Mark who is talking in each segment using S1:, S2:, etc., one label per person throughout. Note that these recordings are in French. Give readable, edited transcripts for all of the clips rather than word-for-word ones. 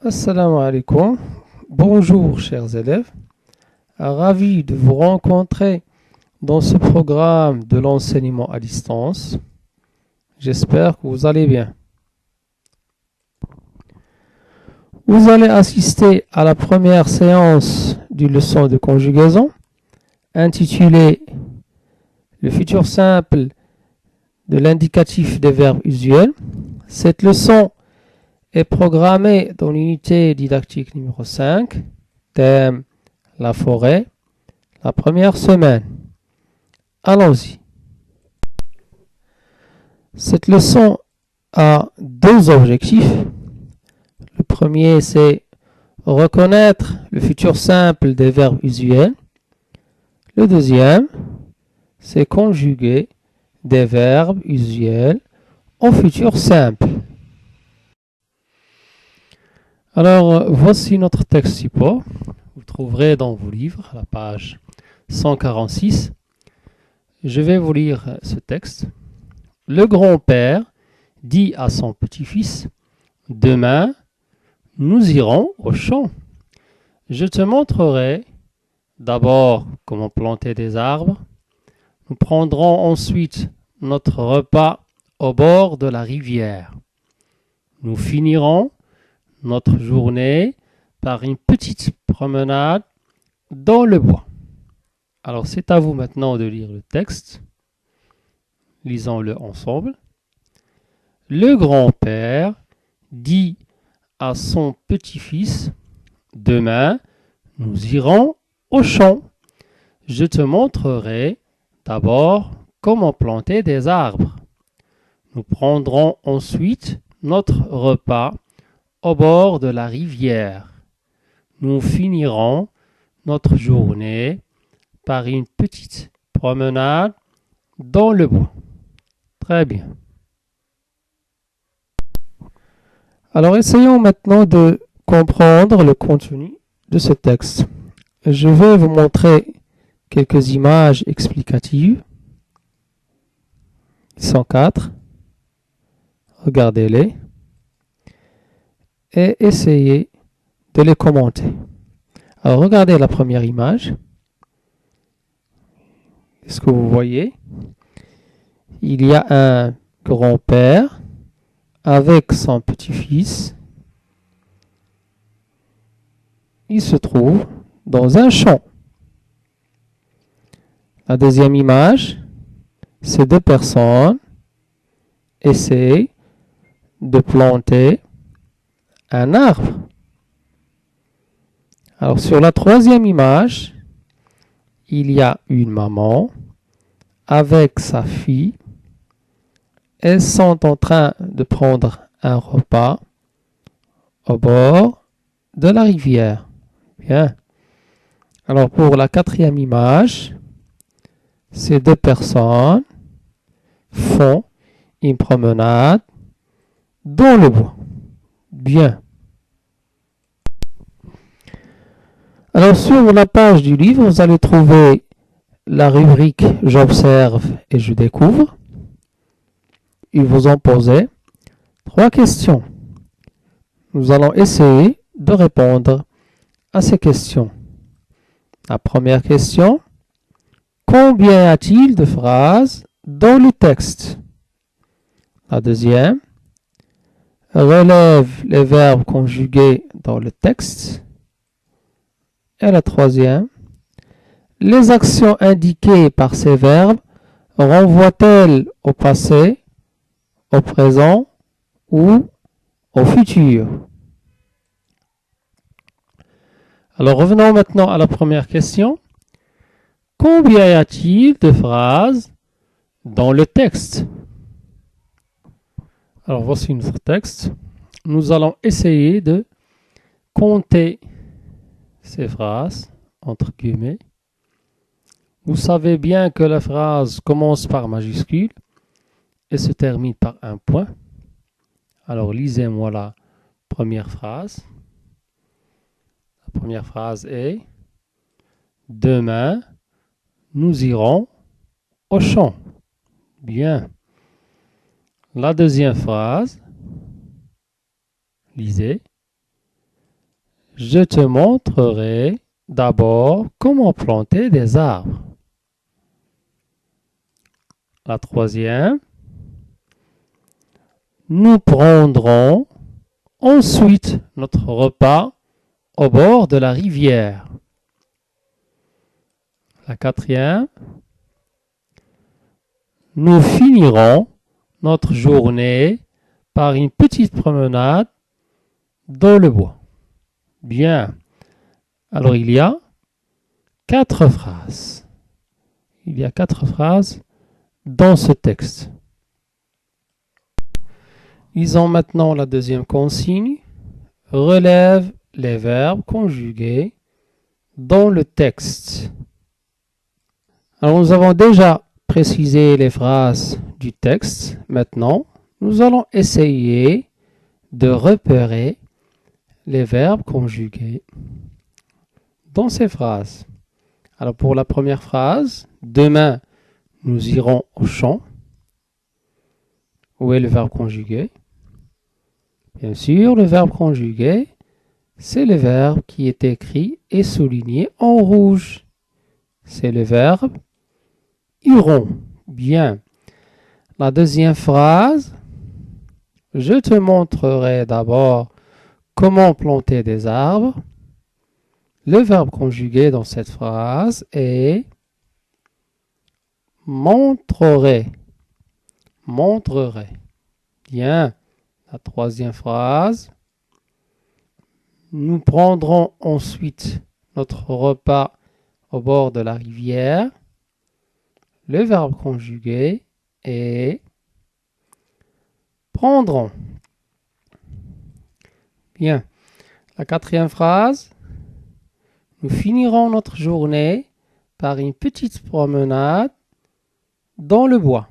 S1: Assalamu alaikum. Bonjour chers élèves. Ravi de vous rencontrer dans ce programme de l'enseignement à distance. J'espère que vous allez bien. Vous allez assister à la première séance du leçon de conjugaison intitulée Le futur simple de l'indicatif des verbes usuels. Cette leçon est programmée dans l'unité didactique numéro 5, thème la forêt, la première semaine. Allons-y. Cette leçon a deux objectifs. Le premier, c'est reconnaître le futur simple des verbes usuels. Le deuxième, c'est conjuguer des verbes usuels au futur simple. Alors, voici notre texte support. Vous le trouverez dans vos livres, à la page 146. Je vais vous lire ce texte. Le grand-père dit à son petit-fils, « Demain, nous irons au champ. Je te montrerai d'abord comment planter des arbres. Nous prendrons ensuite notre repas au bord de la rivière. Nous finirons notre journée par une petite promenade dans le bois. » Alors c'est à vous maintenant de lire le texte. Lisons-le ensemble. Le grand-père dit à son petit-fils, « Demain, nous irons au champ. Je te montrerai d'abord comment planter des arbres. Nous prendrons ensuite notre repas au bord de la rivière. Nous finirons notre journée par une petite promenade dans le bois. » Très bien. Alors essayons maintenant de comprendre le contenu de ce texte. Je vais vous montrer quelques images explicatives. Ils sont 4. Regardez-les et essayez de les commenter. Alors regardez la première image. Est-ce que vous voyez? Il y a un grand-père avec son petit-fils. Il se trouve dans un champ. La deuxième image, c'est deux personnes essaient de planter un arbre. Alors sur la troisième image, il y a une maman avec sa fille. Elles sont en train de prendre un repas au bord de la rivière. Bien. Alors pour la quatrième image, ces deux personnes font une promenade dans le bois. Bien. Alors sur la page du livre, vous allez trouver la rubrique « J'observe et je découvre ». Ils vous ont posé 3 questions. Nous allons essayer de répondre à ces questions. La première question, combien y a-t-il de phrases dans le texte? La deuxième, relève les verbes conjugués dans le texte. Et la troisième, les actions indiquées par ces verbes renvoient-elles au passé, au présent ou au futur? Alors revenons maintenant à la première question. Combien y a-t-il de phrases dans le texte? Alors voici notre texte. Nous allons essayer de compter ces phrases, entre guillemets. Vous savez bien que la phrase commence par majuscule et se termine par un point. Alors lisez-moi la première phrase. La première phrase est « Demain, nous irons au champ. » Bien. La deuxième phrase, lisez. Je te montrerai d'abord comment planter des arbres. La troisième, nous prendrons ensuite notre repas au bord de la rivière. La quatrième, nous finirons notre journée par une petite promenade dans le bois. Bien. Alors il y a 4 phrases. Il y a 4 phrases dans ce texte. Lisons maintenant la deuxième consigne. Relève les verbes conjugués dans le texte. Alors nous avons déjà précisé les phrases du texte. Maintenant, nous allons essayer de repérer les verbes conjugués dans ces phrases. Alors pour la première phrase, demain nous irons au champ. Où est le verbe conjugué? Bien sûr, le verbe conjugué, c'est le verbe qui est écrit et souligné en rouge. C'est le verbe iront. Bien. La deuxième phrase, je te montrerai d'abord comment planter des arbres. Le verbe conjugué dans cette phrase est montrerai. Montrerai. Bien. La troisième phrase, nous prendrons ensuite notre repas au bord de la rivière. Le verbe conjugué est prendront. Bien. La quatrième phrase, nous finirons notre journée par une petite promenade dans le bois.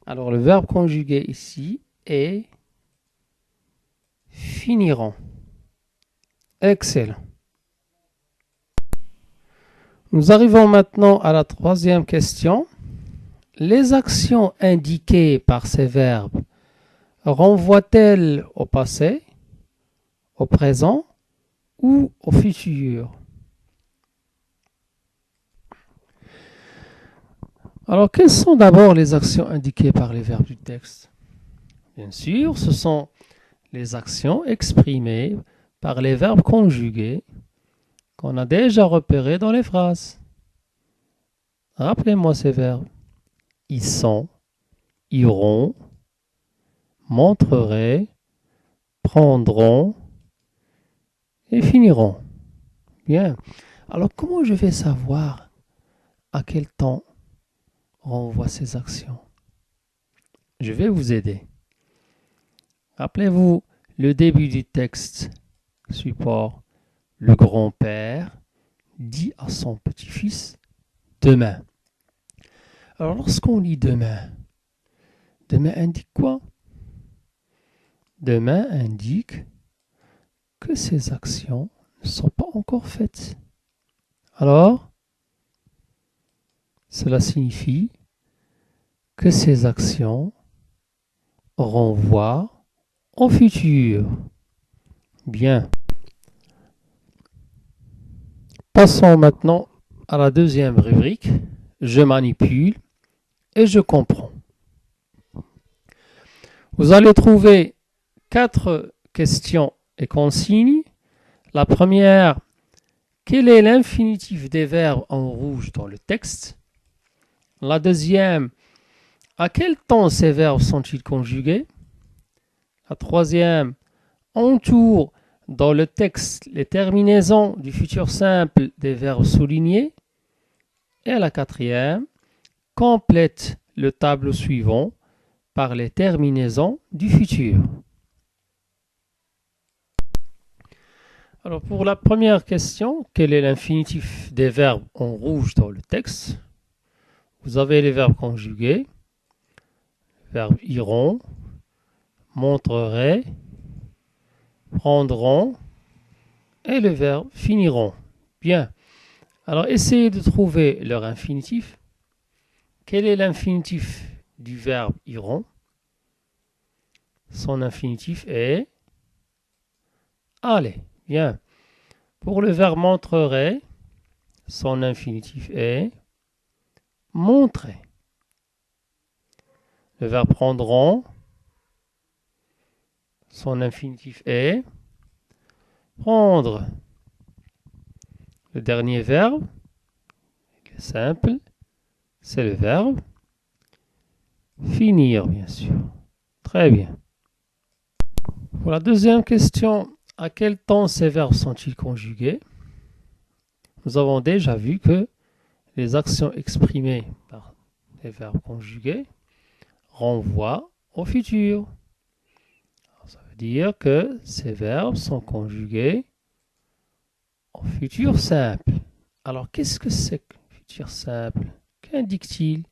S1: Alors le verbe conjugué ici est finiront. Excellent. Nous arrivons maintenant à la troisième question. Les actions indiquées par ces verbes renvoient-elles au passé, au présent ou au futur? Alors, quelles sont d'abord les actions indiquées par les verbes du texte? Bien sûr, ce sont les actions exprimées par les verbes conjugués qu'on a déjà repérés dans les phrases. Rappelez-moi ces verbes. Ils sont, iront, montreraient, prendront et finiront. Bien. Alors, comment je vais savoir à quel temps renvoie ces actions? Je vais vous aider. Rappelez-vous le début du texte. Support. Le grand-père dit à son petit-fils demain. Alors, lorsqu'on lit demain, demain indique quoi? Demain indique que ces actions ne sont pas encore faites. Alors, cela signifie que ces actions renvoient au futur. Bien. Passons maintenant à la deuxième rubrique. Je manipule et je comprends. Vous allez trouver 4 questions et consignes. La première, quel est l'infinitif des verbes en rouge dans le texte? La deuxième, à quel temps ces verbes sont-ils conjugués? La troisième, entoure dans le texte les terminaisons du futur simple des verbes soulignés. Et la quatrième, complète le tableau suivant par les terminaisons du futur. Alors pour la première question, quel est l'infinitif des verbes en rouge dans le texte? Vous avez les verbes conjugués, le verbe iront, montreraient, prendront et le verbe finiront. Bien. Alors essayez de trouver leur infinitif. Quel est l'infinitif du verbe iront? Son infinitif est aller. Bien. Pour le verbe montrerait, son infinitif est montrer. Le verbe prendront, son infinitif est prendre. Le dernier verbe, il est simple, c'est le verbe finir, bien sûr. Très bien. Pour la deuxième question, à quel temps ces verbes sont-ils conjugués? Nous avons déjà vu que les actions exprimées par les verbes conjugués renvoient au futur. Alors, ça veut dire que ces verbes sont conjugués au futur simple. Alors, qu'est-ce que c'est que le futur simple? Qu'indique-t-il?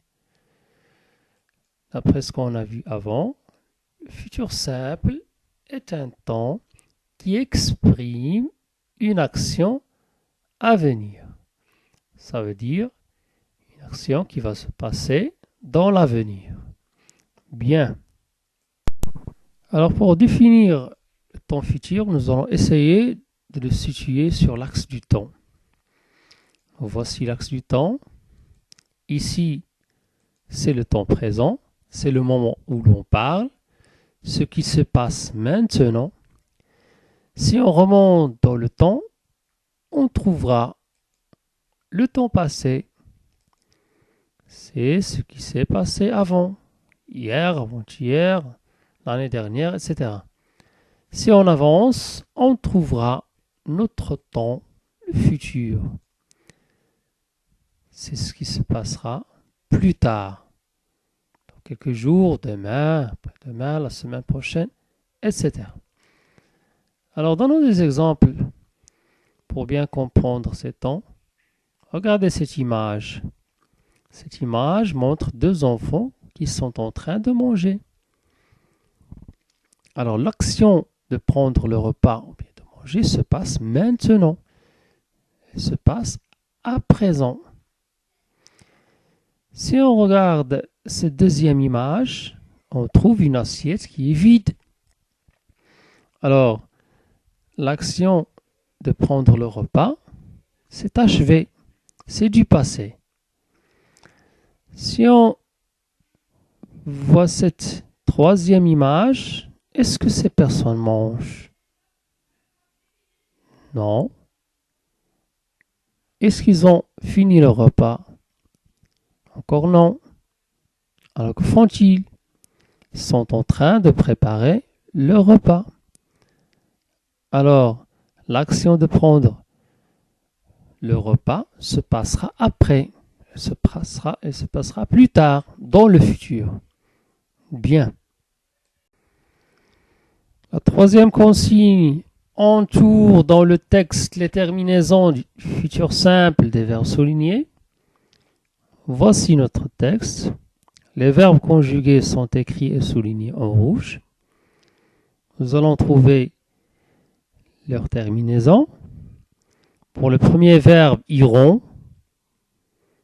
S1: D'après ce qu'on a vu avant, le futur simple est un temps qui exprime une action à venir. Ça veut dire une action qui va se passer dans l'avenir. Bien. Alors pour définir le temps futur, nous allons essayer de le situer sur l'axe du temps. Voici l'axe du temps. Ici, c'est le temps présent. C'est le moment où l'on parle. Ce qui se passe maintenant. Si on remonte dans le temps, on trouvera le temps passé. C'est ce qui s'est passé avant, hier, avant-hier, l'année dernière, etc. Si on avance, on trouvera notre temps, le futur. C'est ce qui se passera plus tard. Dans quelques jours, demain, après-demain, la semaine prochaine, etc. Alors, donnons des exemples pour bien comprendre ces temps. Regardez cette image. Cette image montre deux enfants qui sont en train de manger. Alors, l'action de prendre le repas ou bien de manger se passe maintenant. Elle se passe à présent. Si on regarde cette deuxième image, on trouve une assiette qui est vide. Alors, l'action de prendre le repas, c'est achevé. C'est du passé. Si on voit cette troisième image, est-ce que ces personnes mangent? Non. Est-ce qu'ils ont fini leur repas? Encore non. Alors que font-ils? Ils sont en train de préparer leur repas. Alors, l'action de prendre le repas se passera après. Elle se passera plus tard, dans le futur. Bien. La troisième consigne entoure dans le texte les terminaisons du futur simple des verbes soulignés. Voici notre texte. Les verbes conjugués sont écrits et soulignés en rouge. Nous allons trouver leur terminaison. Pour le premier verbe, iront,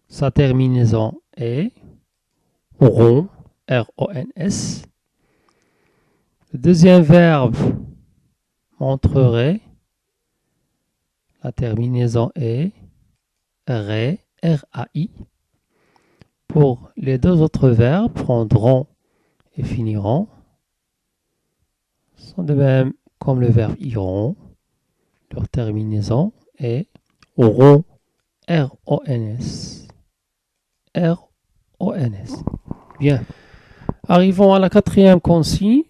S1: sa terminaison est rond, R-O-N-S. Le deuxième verbe, montrerait, la terminaison est rai, R-A-I. Pour les deux autres verbes, prendront et finiront, sont de même comme le verbe iront. Leur terminaison est auront, R-O-N-S. R-O-N-S. Bien. Arrivons à la quatrième consigne.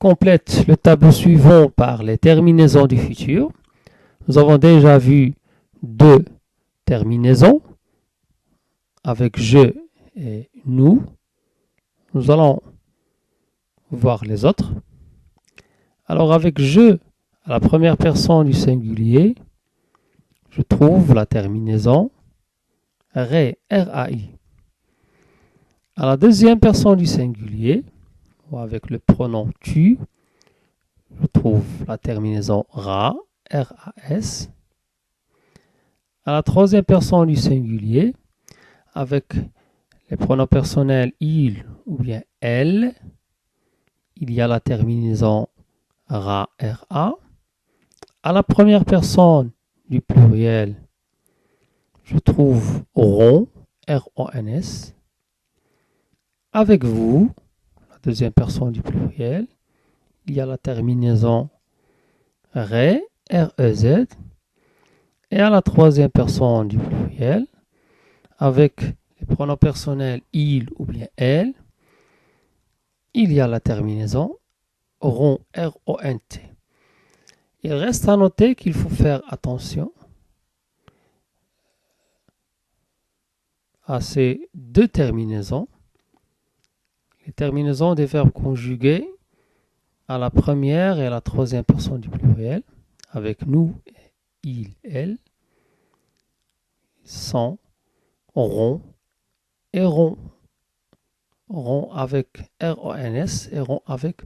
S1: Complète le tableau suivant par les terminaisons du futur. Nous avons déjà vu deux terminaisons avec je et nous. Nous allons voir les autres. Alors avec je, à la première personne du singulier, je trouve la terminaison rai, R-A-I. À la deuxième personne du singulier, ou avec le pronom tu, je trouve la terminaison ra, R-A-S. À la troisième personne du singulier, avec les pronoms personnels il ou bien elle, il y a la terminaison ra, R-A. À la première personne du pluriel, je trouve rond, R-O-N-S. Avec vous, la deuxième personne du pluriel, il y a la terminaison RE, R-E-Z. Et à la troisième personne du pluriel, avec les pronoms personnels il ou bien elle, il y a la terminaison rond, R-O-N-T. Il reste à noter qu'il faut faire attention à ces deux terminaisons. Les terminaisons des verbes conjugués à la première et à la troisième personne du pluriel, avec nous, il, elle, sont rond et rond. Rond avec R-O-N-S et rond avec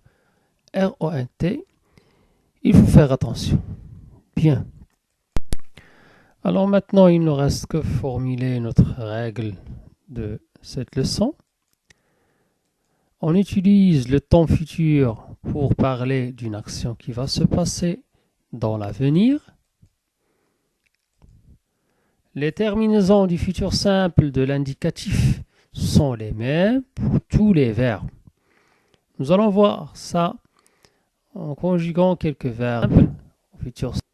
S1: R-O-N-T. Il faut faire attention. Bien. Alors maintenant, il ne reste que formuler notre règle de cette leçon. On utilise le temps futur pour parler d'une action qui va se passer dans l'avenir. Les terminaisons du futur simple de l'indicatif sont les mêmes pour tous les verbes. Nous allons voir ça en conjuguant quelques verbes au futur simple.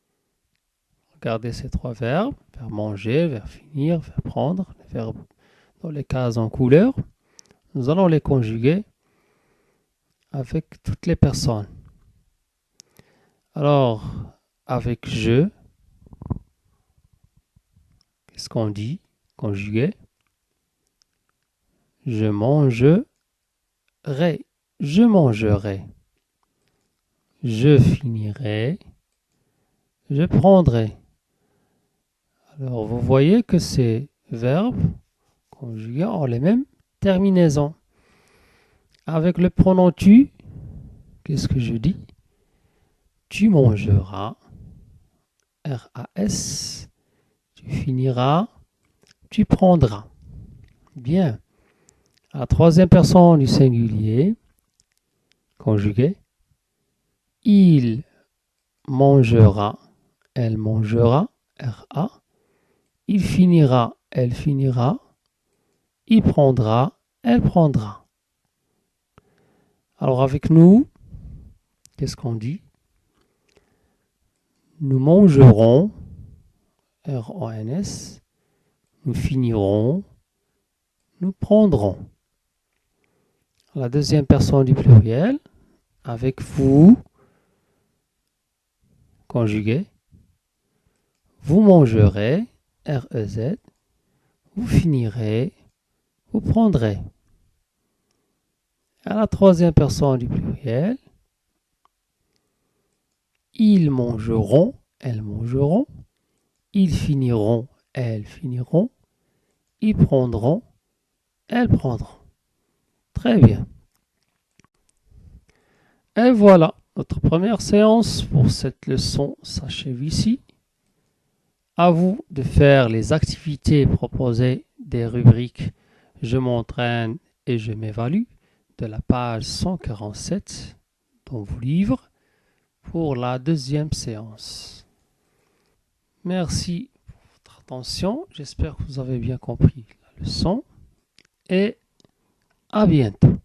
S1: Regardez ces trois verbes, verbe manger, verbe finir, verbe prendre, les verbes dans les cases en couleur. Nous allons les conjuguer avec toutes les personnes. Alors, avec je, qu'est-ce qu'on dit? Conjugué. Je mangerai. Je mangerai. Je finirai. Je prendrai. Alors, vous voyez que ces verbes conjugués ont les mêmes terminaisons. Avec le pronom tu, qu'est-ce que je dis? Tu mangeras. R-A-S. Tu finiras. Tu prendras. Bien. À la troisième personne du singulier, conjugué, il mangera. Elle mangera. R-A. Il finira. Elle finira. Il prendra. Elle prendra. Alors avec nous, qu'est-ce qu'on dit? Nous mangerons. R-O-N-S. Nous finirons. Nous prendrons. La deuxième personne du pluriel, avec vous, conjugué. Vous mangerez. R-E-Z. Vous finirez. Vous prendrez. À la troisième personne du pluriel, ils mangeront, elles mangeront, ils finiront, elles finiront, ils prendront, elles prendront. Très bien. Et voilà, notre première séance pour cette leçon s'achève ici. À vous de faire les activités proposées des rubriques « Je m'entraîne » et « Je m'évalue » de la page 147 dans vos livres pour la deuxième séance. Merci pour votre attention. J'espère que vous avez bien compris la leçon et à bientôt.